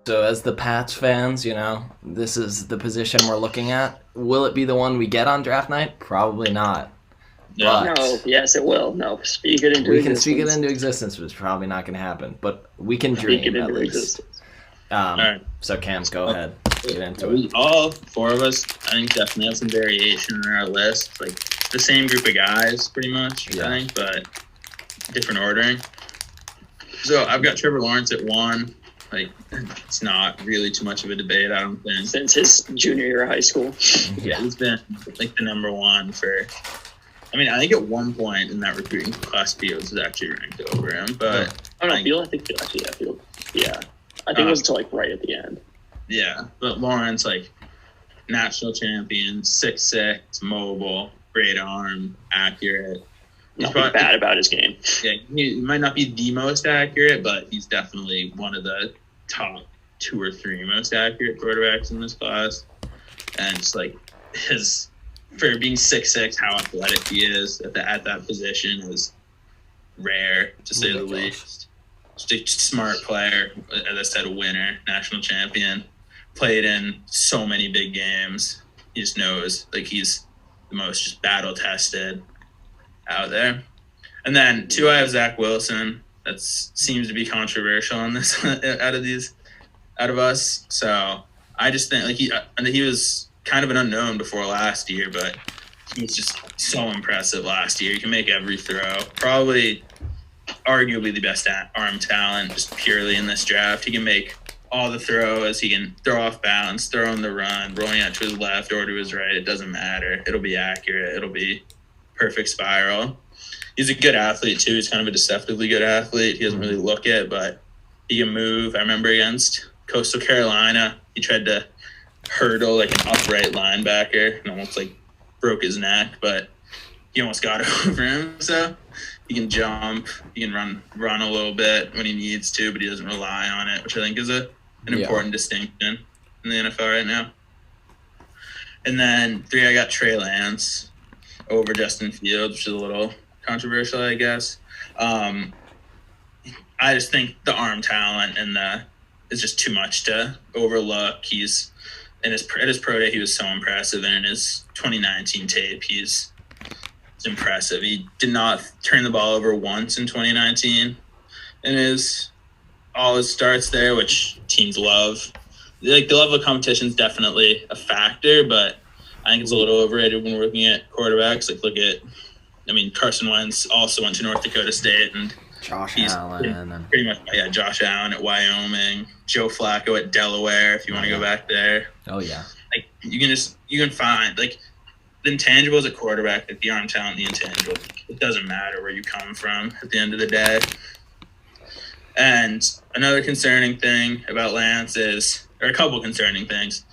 So as the Pats fans, this is the position we're looking at. Will it be the one we get on draft night? Probably not. Yeah. But No, yes, it will. No, speak it into we existence. can speak it into existence, but it's probably not going to happen. But we can dream Speak it at into least. existence. right. So Cam, go ahead. Get into it. We all four of us, I think, definitely have some variation in our list. Like the same group of guys, pretty much. Yeah. I think, but different ordering. So I've got Trevor Lawrence at 1. Like it's not really too much of a debate, I don't think. Since his junior year of high school. Yeah, he's been like the number one for. I mean, I think at one point in that recruiting class, Fields was actually ranked over him, but I don't know. I think Field actually, Field. Yeah, I think it was until like right at the end. yeah. But Lawrence, like national champion, 6'6", mobile, great arm, accurate. Nothing bad about his game. Yeah, he might not be the most accurate, but he's definitely one of the top 2 or 3 most accurate quarterbacks in this class. And just like for being 6'6", how athletic he is at that position is rare, to say the least. Just a smart player, as I said, a winner, national champion, played in so many big games. He just knows, like, he's the most just battle-tested out there. And then 2, I have Zach Wilson. That seems to be controversial on this out of us. So I just think he was kind of an unknown before last year, but he was just so impressive last year. He can make every throw. Probably arguably the best arm talent just purely in this draft. He can make all the throws. He can throw off balance, throw on the run, rolling out to his left or to his right. It doesn't matter. It'll be accurate. It'll be perfect spiral. He's a good athlete too. He's kind of a deceptively good athlete. He doesn't really look it, but he can move. I remember against Coastal Carolina, he tried to hurdle like an upright linebacker and almost like broke his neck, but he almost got over him. So he can jump, he can run a little bit when he needs to, but he doesn't rely on it, which I think is an important distinction in the NFL right now. And then 3, I got Trey Lance over Justin Fields, which is a little controversial, I guess. I just think the arm talent and is just too much to overlook. He's at his pro day, he was so impressive, and in his 2019 tape, he's impressive. He did not turn the ball over once in 2019, and all his starts there, which teams love. Like the level of competition is definitely a factor, but I think it's a little overrated when we're looking at quarterbacks. Like Carson Wentz also went to North Dakota State, and Josh Allen. Pretty much, Josh Allen at Wyoming, Joe Flacco at Delaware, if you want to go back there. Oh, yeah. Like, you can find, like, the intangibles at quarterback, like the arm talent, the intangible, it doesn't matter where you come from at the end of the day. And another concerning thing about Lance or a couple concerning things.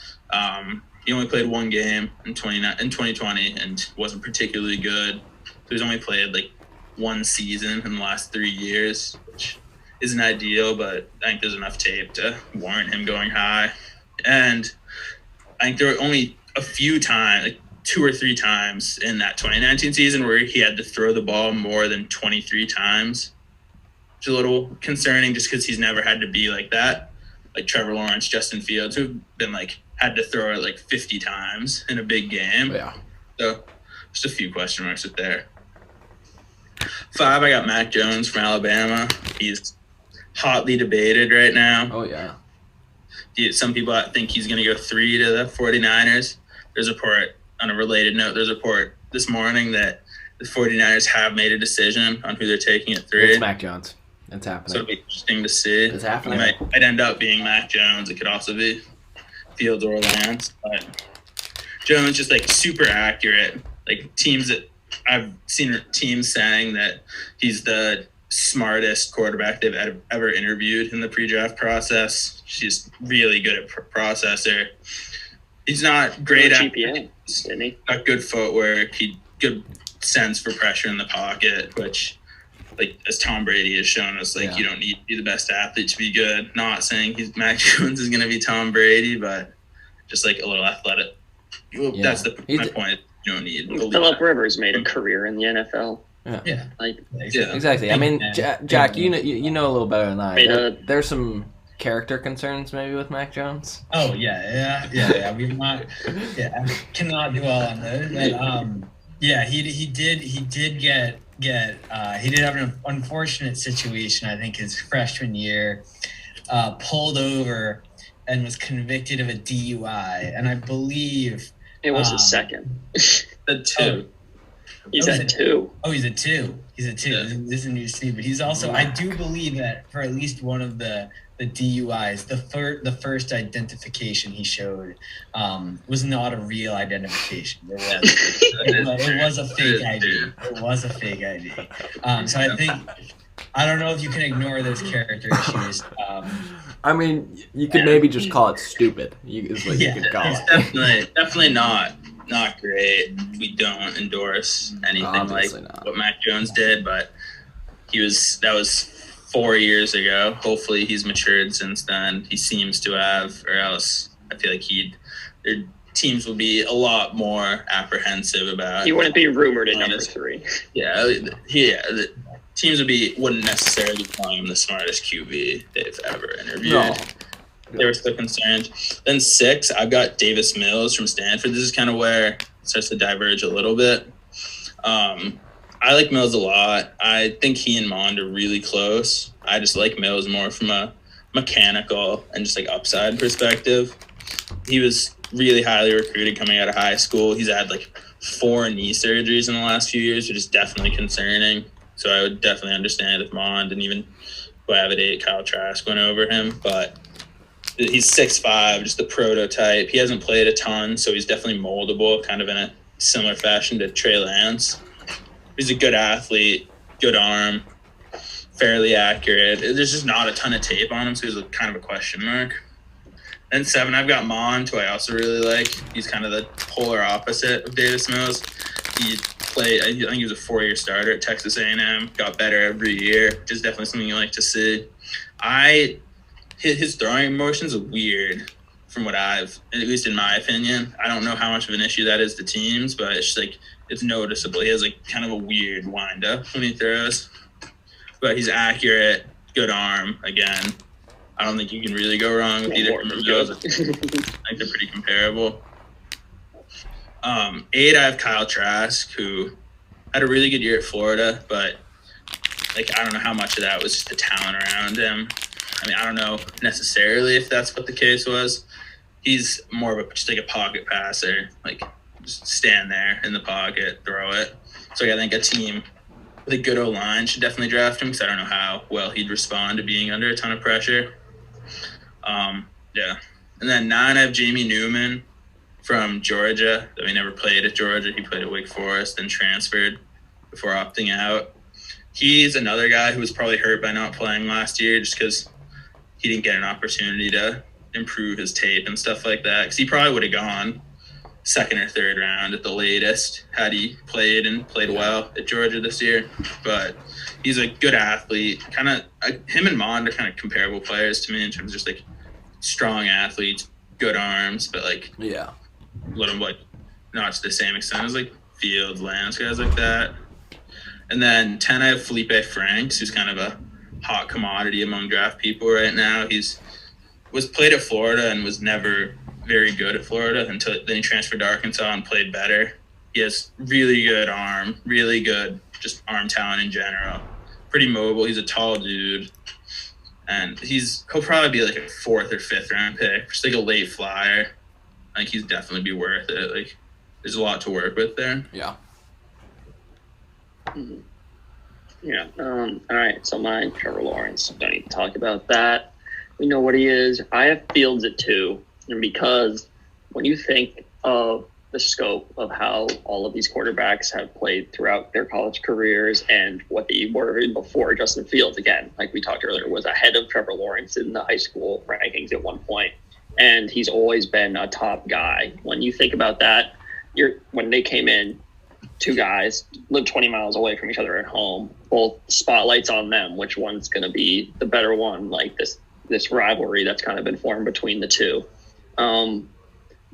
He only played 1 game in 2020 and wasn't particularly good. So he's only played, like, 1 season in the last 3 years, which isn't ideal, but I think there's enough tape to warrant him going high. And I think there were only a few times, like 2 or 3 times in that 2019 season where he had to throw the ball more than 23 times, which is a little concerning just because he's never had to be like that. Like Trevor Lawrence, Justin Fields, who've been had to throw it like 50 times in a big game. Yeah. So just a few question marks with there. 5, I got Mack Jones from Alabama. He's hotly debated right now. Oh, yeah. Some people think he's going to go 3 to the 49ers. There's a report, on a related note, there's a report this morning that the 49ers have made a decision on who they're taking at 3. It's Mack Jones. It's happening. So it'll be interesting to see. It's happening. It might end up being Mack Jones. It could also be Fields or Lance. But Jones just super accurate. Like I've seen teams saying that he's the smartest quarterback they've ever interviewed in the pre-draft process. She's really good at processor. He's not great at GPA, didn't he? Got good footwork. Good sense for pressure in the pocket, which, as Tom Brady has shown us, you don't need to be the best athlete to be good. Not saying Mac Jones is going to be Tom Brady, but just a little athletic. Well, that's my point. You don't need. Phillip Rivers made a career in the NFL. Yeah. Exactly. I mean, Jack, you know a little better than I. There's some character concerns maybe with Mack Jones? Oh yeah. We've not, cannot dwell on those. But he did have an unfortunate situation. I think his freshman year, pulled over and was convicted of a DUI, and I believe it was his second. The two. He's at two. Oh, he's a two. He's a two. Yeah. This is new to see, but he's also. I do believe that for at least one of the DUIs, the first identification he showed was not a real identification. It was a fake ID. It was a fake ID. So I don't know if you can ignore those character issues. I mean, you could maybe just call it stupid. Is what you could call it. Definitely not great. We don't endorse anything Obviously like not. what Mack Jones did, but that was 4 years ago. Hopefully he's matured since then. He seems to have, or else I feel like their teams will be a lot more apprehensive about. He wouldn't be rumored at number 3. The teams wouldn't necessarily call him the smartest QB they've ever interviewed. No. They were still concerned. Then 6, I've got Davis Mills from Stanford. This is kind of where it starts to diverge a little bit. I like Mills a lot. I think he and Mond are really close. I just like Mills more from a mechanical and just like upside perspective. He was really highly recruited coming out of high school. He's had like 4 knee surgeries in the last few years, which is definitely concerning. So I would definitely understand if Mond and even who I have at 8, Kyle Trask, went over him. But he's 6'5", just the prototype. He hasn't played a ton, so he's definitely moldable, kind of in a similar fashion to Trey Lance. He's a good athlete, good arm, fairly accurate. There's just not a ton of tape on him, so he's kind of a question mark. Then 7, I've got Mond, who I also really like. He's kind of the polar opposite of Davis Mills. He played, I think he was a 4-year starter at Texas A&M, got better every year, which is definitely something you like to see. His throwing motions are weird from what at least in my opinion. I don't know how much of an issue that is to teams, but it's just like, it's noticeable. He has like kind of a weird wind-up when he throws. But he's accurate, good arm, again. I don't think you can really go wrong with either of those. I think they're pretty comparable. 8, I have Kyle Trask, who had a really good year at Florida, but like I don't know how much of that was just the talent around him. I mean, I don't know necessarily if that's what the case was. He's more of just like a pocket passer, like just stand there in the pocket, throw it. So I think a team with a good O-line should definitely draft him because I don't know how well he'd respond to being under a ton of pressure. And then 9, I have Jamie Newman from Georgia. I mean, never played at Georgia. He played at Wake Forest, then transferred before opting out. He's another guy who was probably hurt by not playing last year just because he didn't get an opportunity to improve his tape and stuff like that. Because he probably would have gone 2nd or 3rd round at the latest had he played well at Georgia this year. But he's a good athlete. Kind of him and Mond are kind of comparable players to me in terms of just like strong athletes, good arms, but like little like not to the same extent as like Fields, Lance, guys like that. And then 10, I have Felipe Franks, who's kind of a hot commodity among draft people right now. Was played at Florida and was never very good at Florida until then he transferred to Arkansas and played better. He has really good arm, really good just arm talent in general. Pretty mobile. He's a tall dude. And he'll probably be like a 4th or 5th round pick, just like a late flyer. I think he's definitely be worth it. Like, there's a lot to work with there. Yeah. Mm-hmm. Yeah. All right. So mine, Trevor Lawrence. Don't need to talk about that. We know what he is. I have Fields at 2, and because when you think of the scope of how all of these quarterbacks have played throughout their college careers and what they were before Justin Fields, again, like we talked earlier, was ahead of Trevor Lawrence in the high school rankings at one point. And he's always been a top guy. When you think about that, when they came in, 2 guys live 20 miles away from each other at home, both spotlights on them, which one's going to be the better one, like this rivalry that's kind of been formed between the two.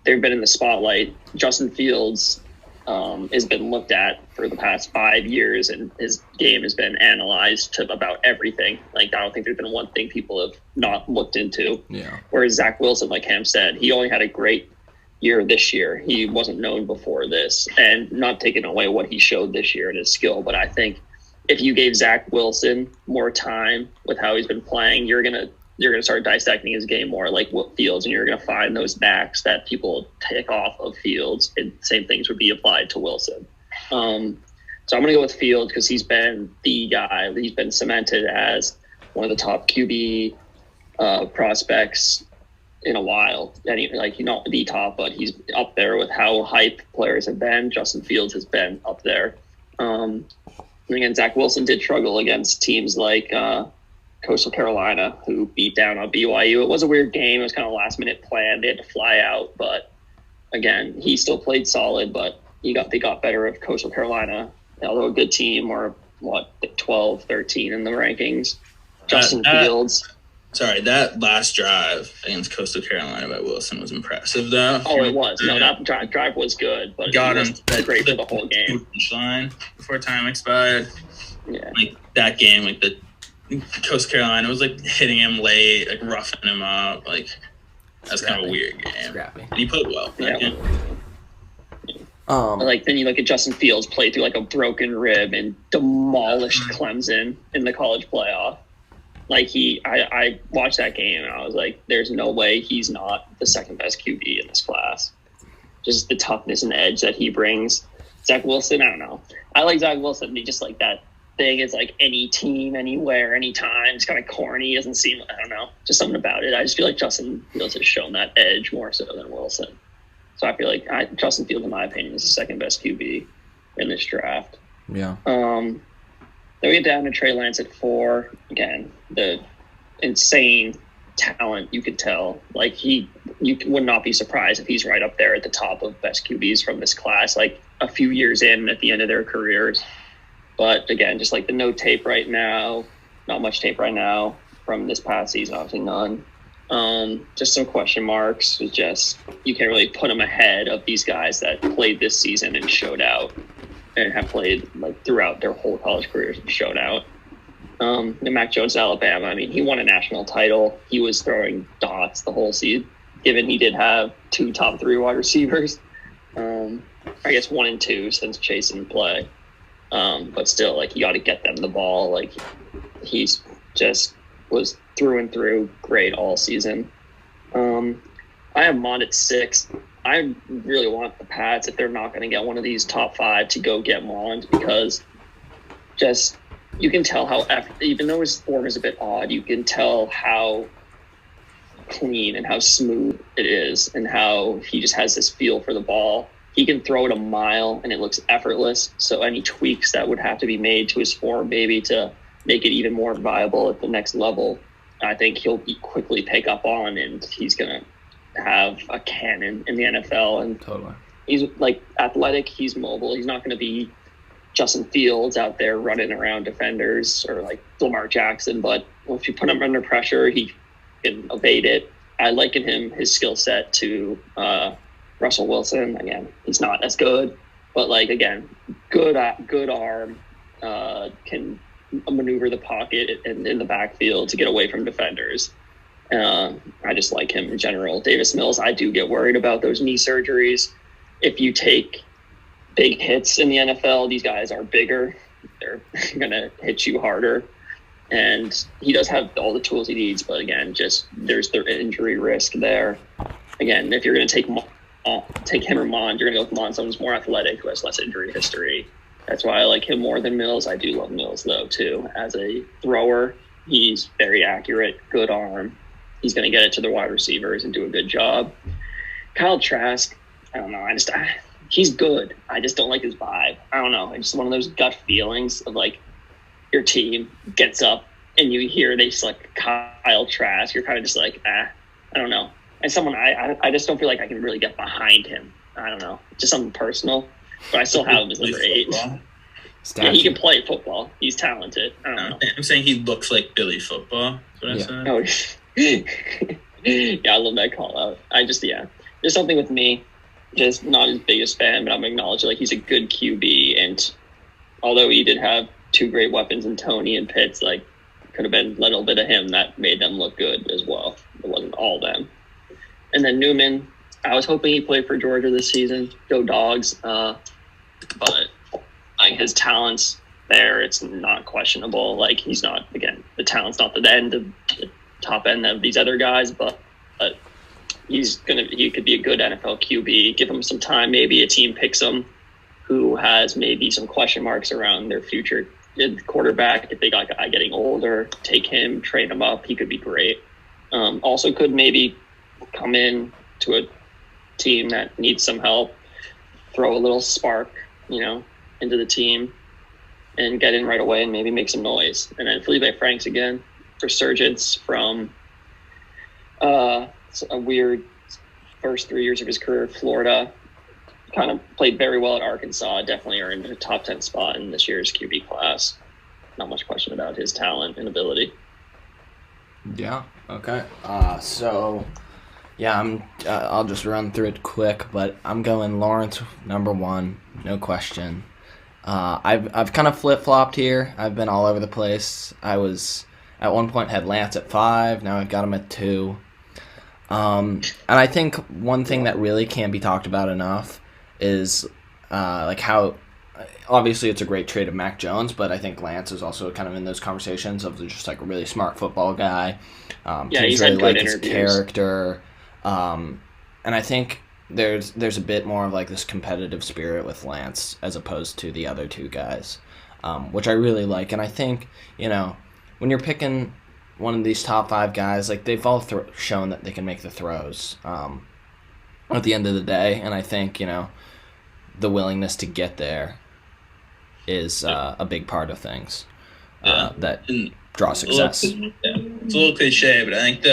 They've been in the spotlight. Justin Fields has been looked at for the past 5 years, and his game has been analyzed to about everything. Like, I don't think there's been one thing people have not looked into. Yeah. Whereas Zach Wilson, like Cam said, he only had a great year this year. He wasn't known before this, and not taking away what he showed this year in his skill. But I think if you gave Zach Wilson more time with how he's been playing, you're gonna start dissecting his game more like Fields, and you're gonna find those backs that people take off of Fields, and same things would be applied to Wilson. So I'm gonna go with Fields because he's been the guy. He's been cemented as one of the top QB prospects in a while. And not the top, but he's up there with how hype players have been. Justin Fields has been up there. And again, Zach Wilson did struggle against teams like Coastal Carolina, who beat down on BYU. It was a weird game. It was kind of a last-minute plan. They had to fly out. But, again, he still played solid, but they got better of Coastal Carolina. Although a good team, or 12, 13 in the rankings. Justin Fields. Sorry, that last drive against Coastal Carolina by Wilson was impressive, though. Oh, it was. No, that drive was good, but got it him was great for the whole game. Line before time expired. Yeah. Like, that game, like, the Coastal Carolina was, like, hitting him late, like, roughing him up. Like, that's kind of a weird game. Scrappy. And he played well. Yeah. Um, Then you look at Justin Fields play through, like, a broken rib and demolished Clemson in the college playoff. Like, I watched that game and I was like, there's no way he's not the second best QB in this class. Just the toughness and edge that he brings. Zach Wilson, I don't know. I like Zach Wilson. He just like that thing is like any team, anywhere, anytime. It's kind of corny. Doesn't seem, I don't know, just something about it. I just feel like Justin Fields has shown that edge more so than Wilson. So I feel like Justin Fields, in my opinion, is the second best QB in this draft. yeah. Then we get down to Trey Lance at 4. Again, the insane talent, you could tell. Like, you would not be surprised if he's right up there at the top of best QBs from this class, like a few years in at the end of their careers. But again, just like the no tape right now, not much tape right now from this past season, obviously none. Just some question marks. It's just, you can't really put him ahead of these guys that played this season and showed out, and have played like throughout their whole college careers and showed out. And Mack Jones, Alabama, I mean, he won a national title. He was throwing dots the whole season, given he did have 2 top 3 wide receivers. I guess 1 and 2 since Chase didn't play. But still, like, you got to get them the ball. Like, he's just was through and through great all season. I have Mond at 6. I really want the Pats, if they're not going to get one of these top 5, to go get Mond, because just you can tell how, even though his form is a bit odd, you can tell how clean and how smooth it is, and how he just has this feel for the ball. He can throw it a mile and it looks effortless. So any tweaks that would have to be made to his form, maybe to make it even more viable at the next level, I think he'll quickly pick up on, and he's going to have a cannon in the NFL. And Totally. he's like athletic, he's mobile. He's not going to be Justin Fields out there running around defenders, or like Lamar Jackson, but if you put him under pressure, he can evade it. I liken his skill set to Russell Wilson. Again, he's not as good, but like, again, good arm, can maneuver the pocket and in the backfield to get away from defenders. I just like him in general. Davis Mills, I do get worried about those knee surgeries. If you take big hits in the NFL, these guys are bigger. They're going to hit you harder. And he does have all the tools he needs, but again, just there's the injury risk there. Again, if you're going to take him or Mond, you're going to go with Mond, someone's more athletic, who has less injury history. That's why I like him more than Mills. I do love Mills, though, too. As a thrower, he's very accurate, good arm. He's going to get it to the wide receivers and do a good job. Kyle Trask, I don't know. He's good. I just don't like his vibe. I don't know. It's just one of those gut feelings of like your team gets up and you hear they select Kyle Trask. You're kind of just like, I don't know. And I just don't feel like I can really get behind him. I don't know. Just something personal. But I still have him as number 8. Yeah, he can play football. He's talented. I don't know. I'm saying he looks like Billy Football. That's what I said. Yeah, I love that call out. There's something with me. just not his biggest fan, but I'm acknowledging like he's a good QB, and although he did have two great weapons in Tony and Pitts, like could have been a little bit of him that made them look good as well. It wasn't all them. And then Newman, I was hoping he played for Georgia this season. Go Dogs. But like his talent's there. It's not questionable. Like he's not, again, the talent's not the top end of these other guys, but he could be a good NFL QB. Give him some time. Maybe a team picks him who has maybe some question marks around their future quarterback. If they got a guy getting older, take him, train him up. He could be great. Also could maybe come in to a team that needs some help, throw a little spark, into the team and get in right away and maybe make some noise. And then Felipe Franks again, resurgence from a weird first 3 years of his career at Florida. Kind of played very well at Arkansas. Definitely earned a top 10 spot in this year's QB class. Not much question about his talent and ability. Yeah. Okay. I'll just run through it quick, but I'm going Lawrence number 1, no question. I've kind of flip-flopped here. I've been all over the place. I was at one point had Lance at 5. Now I've got him at 2. And I think one thing that really can't be talked about enough is like how obviously it's a great trade of Mack Jones, but I think Lance is also kind of in those conversations of just like a really smart football guy. He's really had good like his interviews. character. And I think there's a bit more of like this competitive spirit with Lance as opposed to the other two guys, which I really like. And I think, when you're picking one of these top 5 guys, like they've all shown that they can make the throws at the end of the day. And I think, the willingness to get there is a big part of things that draw success. It's a little cliche, but I think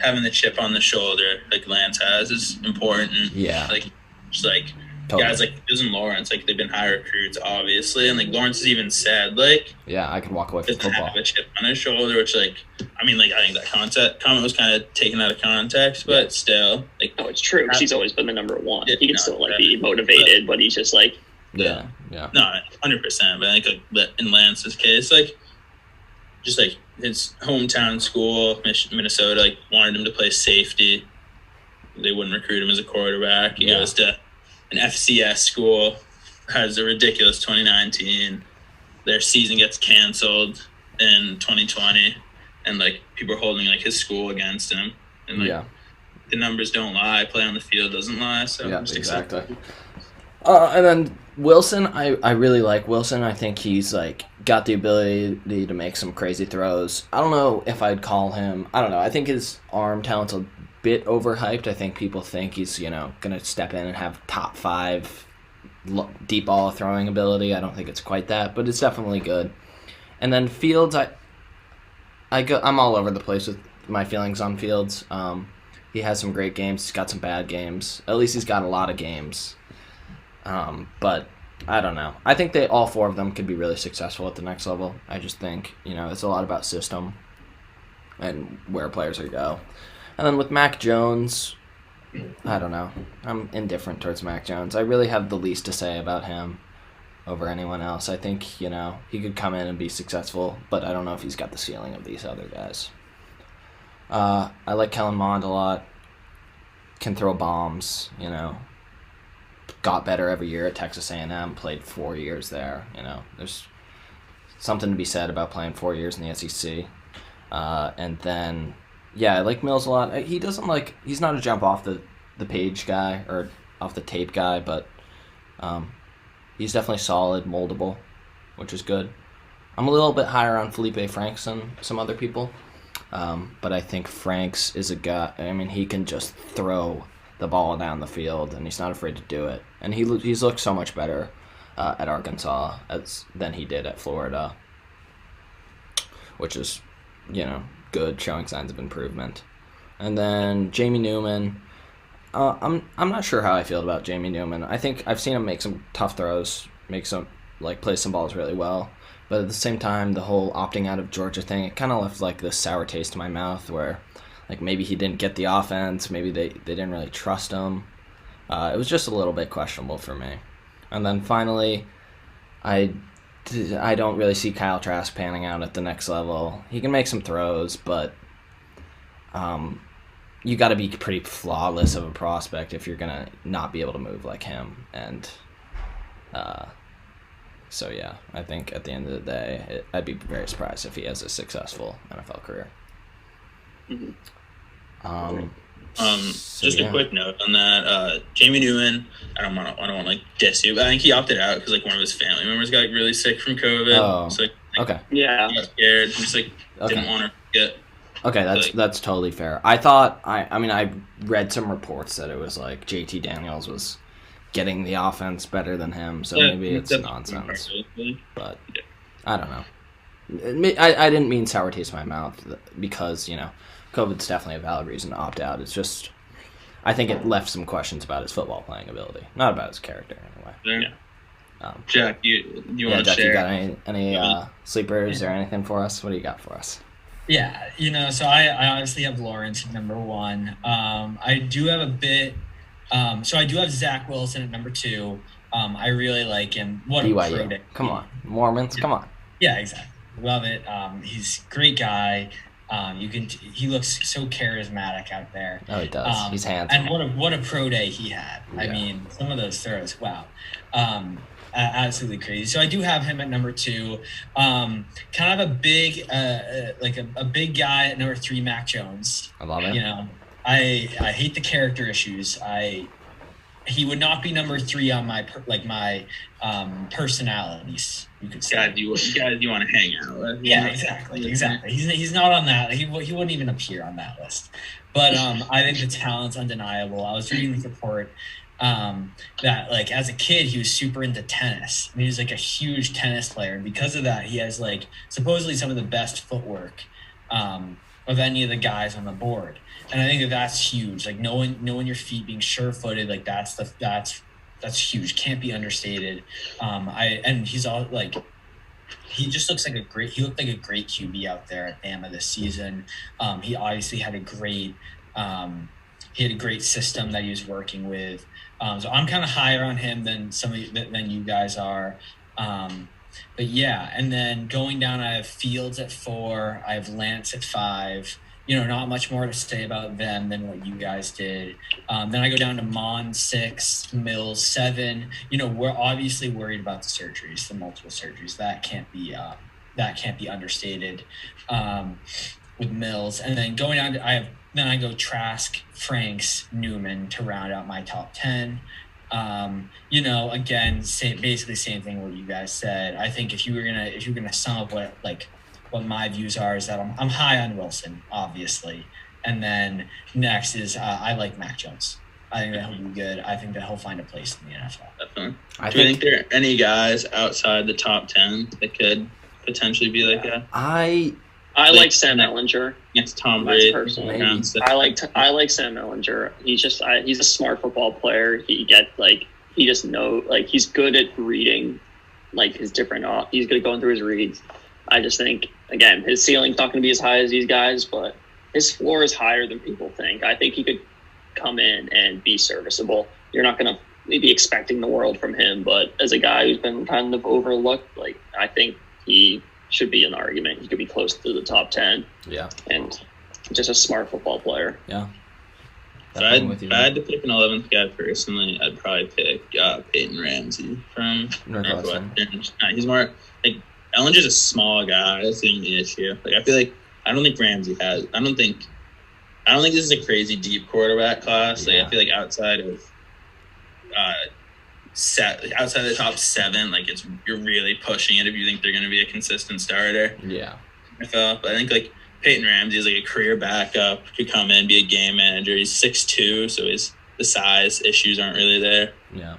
having the chip on the shoulder like Lance has is important. Yeah. Like, just like Totally. guys like Hughes and Lawrence, like they've been high recruits, obviously, and like Lawrence has even said like, Yeah, I could walk away from doesn't football. have a chip on his shoulder, which I think that comment was kind of taken out of context, but still, like, No, it's true. 'Cause he's always been the number 1. Yeah, He can still be motivated, but he's just like, Yeah. no, 100%. But I think like in Lance's case, like, just like his hometown school, Minnesota, like wanted him to play safety. They wouldn't recruit him as a quarterback. He goes to an FCS school, has a ridiculous 2019. Their season gets canceled in 2020, and like people are holding like his school against him. And like the numbers don't lie, play on the field doesn't lie. So I'm just exactly. And then Wilson, I really like Wilson. I think he's like got the ability to make some crazy throws. I don't know if I'd call him. I don't know. I think his arm talent's a bit overhyped. I think people think he's gonna step in and have top 5 deep ball throwing ability. I don't think it's quite that, but it's definitely good. And then Fields, I'm all over the place with my feelings on Fields. He has some great games. He's got some bad games. At least he's got a lot of games. But I don't know. I think all 4 of them could be really successful at the next level. I just think, it's a lot about system and where players are go. And then with Mack Jones, I don't know. I'm indifferent towards Mack Jones. I really have the least to say about him over anyone else. I think, he could come in and be successful, but I don't know if he's got the ceiling of these other guys. I like Kellen Mond a lot. Can throw bombs, Got better every year at Texas A&M, played 4 years there. There's something to be said about playing 4 years in the SEC. And then, I like Mills a lot. He's not a jump off the page guy or off the tape guy, but he's definitely solid, moldable, which is good. I'm a little bit higher on Felipe Franks than some other people, but I think Franks is a guy. He can just throw the ball down the field, and he's not afraid to do it. And he's looked so much better at Arkansas than he did at Florida, which is, good, showing signs of improvement. And then Jamie Newman, I'm not sure how I feel about Jamie Newman. I think I've seen him make some tough throws, play some balls really well. But at the same time, the whole opting out of Georgia thing, it kind of left like this sour taste in my mouth where like maybe he didn't get the offense, maybe they didn't really trust him. It was just a little bit questionable for me. And then finally, I don't really see Kyle Trask panning out at the next level. He can make some throws, but you got to be pretty flawless of a prospect if you're going to not be able to move like him. And so, yeah, I think at the end of the day, I'd be very surprised if he has a successful NFL career. Mm-hmm. Just a quick note on that. Jamie Newman, I don't want to like diss you, but I think he opted out because like one of his family members got really sick from COVID. Oh, so okay. Yeah. He got scared. He just didn't want to get. Okay, that's totally fair. I thought I read some reports that it was like JT Daniels was getting the offense better than him, so maybe it's nonsense. But I don't know. I didn't mean sour taste in my mouth because COVID's definitely a valid reason to opt out. It's just, I think it left some questions about his football playing ability, not about his character anyway. Yeah. Jack, you want to share? You got any sleepers or anything for us? What do you got for us? Yeah, so I honestly have Lawrence at number 1. I do have a bit. So I do have Zach Wilson at number 2. I really like him. What BYU. a pro day. Come on, Mormons. Come on. Yeah, exactly. Love it. He's a great guy. He looks so charismatic out there. Oh, he does. He's handsome. And what a pro day he had. Yeah. I mean, some of those throws, wow. Absolutely crazy. So I do have him at number 2. Kind of a big, a big guy at number 3, Mack Jones. I love it. I hate the character issues. He would not be number 3 on my personalities. You could say. Guys, you want to hang out with. Yeah, exactly. He's not on that. He wouldn't even appear on that list. But I think the talent's undeniable. I was reading the report that as a kid he was super into tennis. And he was a huge tennis player, and because of that he has supposedly some of the best footwork of any of the guys on the board. And I think that's huge. Knowing your feet, being sure-footed, that's huge. Can't be understated. And he's all he just looks he looked like a great QB out there at Bama this season. He obviously had a great system that he was working with. So I'm kind of higher on him than than you guys are. But yeah, and then going down, I have Fields at 4. I have Lance at 5. Not much more to say about them than what you guys did. Then I go down to Mon 6, Mills 7. We're obviously worried about the surgeries, the multiple surgeries. That can't be understated with Mills. And then going down to I go Trask, Franks, Newman to round out my top 10. Again, basically same thing what you guys said. I think if you're gonna sum up what my views are, is that I'm high on Wilson, obviously, and then next is I like Mack Jones. I think that he'll be good. I think that he'll find a place in the NFL. Definitely. Do you think there are any guys outside the top 10 that could potentially be like that? I like Sam Ehlinger. It's Tom Brady. I like Sam Ehlinger. He's a smart football player. He just knows he's good at reading his different. He's good at going through his reads. I just think, again, his ceiling's not going to be as high as these guys, but his floor is higher than people think. I think he could come in and be serviceable. You're not going to be expecting the world from him, but as a guy who's been kind of overlooked, I think he should be an argument. He could be close to the top 10. Yeah. And just a smart football player. Yeah. If I had to pick an 11th guy personally, I'd probably pick Peyton Ramsey from Northwestern. He's more Ellinger's a small guy. That's the only issue. I feel I don't think Ramsey has. I don't think this is a crazy deep quarterback class. I feel outside of outside the top 7, you're really pushing it if you think they're going to be a consistent starter. Yeah. But I think Peyton Ramsey is a career backup, could come in, be a game manager. He's 6'2", so the size issues aren't really there. Yeah.